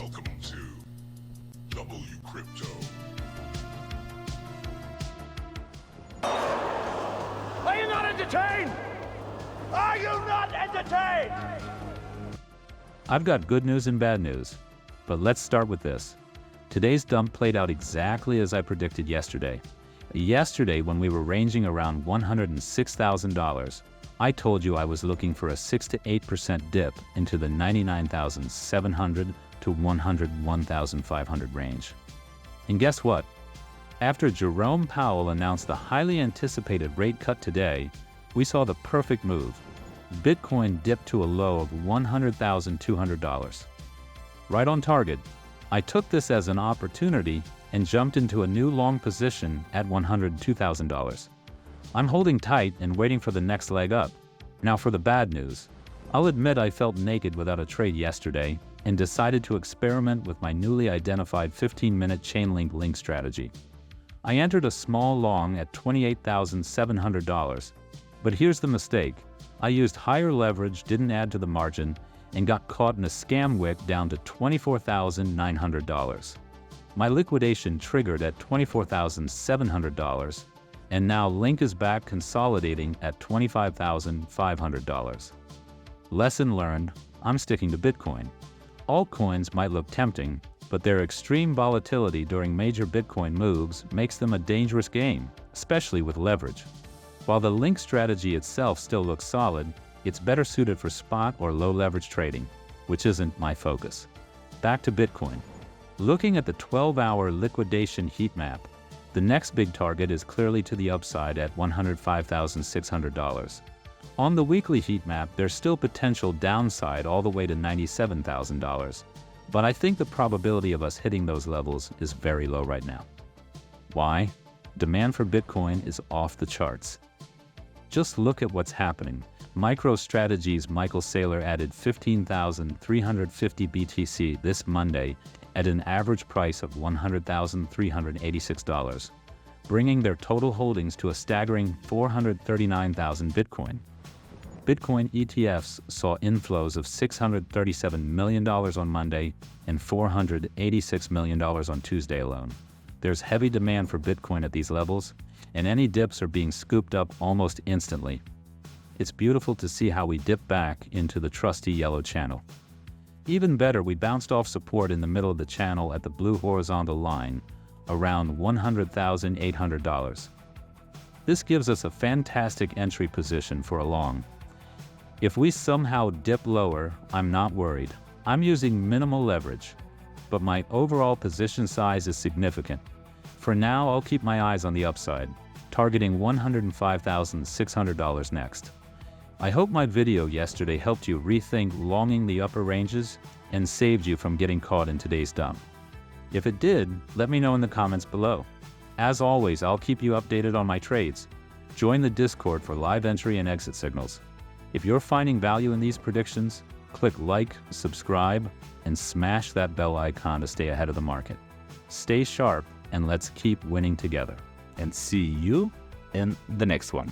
Welcome to WCrypto. Are you not entertained? Are you not entertained? I've got good news and bad news, but let's start with this. Today's dump played out exactly as I predicted yesterday. Yesterday, when we were ranging around $106,000, I told you I was looking for a 6 to 8% dip into the 99,700 to 101,500 range. And guess what? After Jerome Powell announced the highly anticipated rate cut today, we saw the perfect move. Bitcoin dipped to a low of $100,200. Right on target. I took this as an opportunity and jumped into a new long position at $102,000. I'm holding tight and waiting for the next leg up. Now for the bad news. I'll admit I felt naked without a trade yesterday and decided to experiment with my newly identified 15-minute Chainlink link strategy. I entered a small long at $28,700, but here's the mistake. I used higher leverage, didn't add to the margin, and got caught in a scam wick down to $24,900. My liquidation triggered at $24,700, and now Link is back consolidating at $25,500. Lesson learned, I'm sticking to Bitcoin. Altcoins might look tempting, but their extreme volatility during major Bitcoin moves makes them a dangerous game, especially with leverage. While the Link strategy itself still looks solid, it's better suited for spot or low leverage trading, which isn't my focus. Back to Bitcoin. Looking at the 12-hour liquidation heat map, the next big target is clearly to the upside at $105,600. On the weekly heat map, there's still potential downside all the way to $97,000, but I think the probability of us hitting those levels is very low right now. Why? Demand for Bitcoin is off the charts. Just look at what's happening. MicroStrategy's Michael Saylor added 15,350 BTC this Monday at an average price of $100,386, bringing their total holdings to a staggering 439,000 Bitcoin. Bitcoin ETFs saw inflows of $637 million on Monday and $486 million on Tuesday alone. There's heavy demand for Bitcoin at these levels, and any dips are being scooped up almost instantly. It's beautiful to see how we dip back into the trusty yellow channel. Even better, we bounced off support in the middle of the channel at the blue horizontal line, around $100,800. This gives us a fantastic entry position for a long. If we somehow dip lower, I'm not worried. I'm using minimal leverage, but my overall position size is significant. For now, I'll keep my eyes on the upside, targeting $105,600 next. I hope my video yesterday helped you rethink longing the upper ranges and saved you from getting caught in today's dump. If it did, let me know in the comments below. As always, I'll keep you updated on my trades. Join the Discord for live entry and exit signals. If you're finding value in these predictions, click like, subscribe, and smash that bell icon to stay ahead of the market. Stay sharp, and let's keep winning together. And see you in the next one.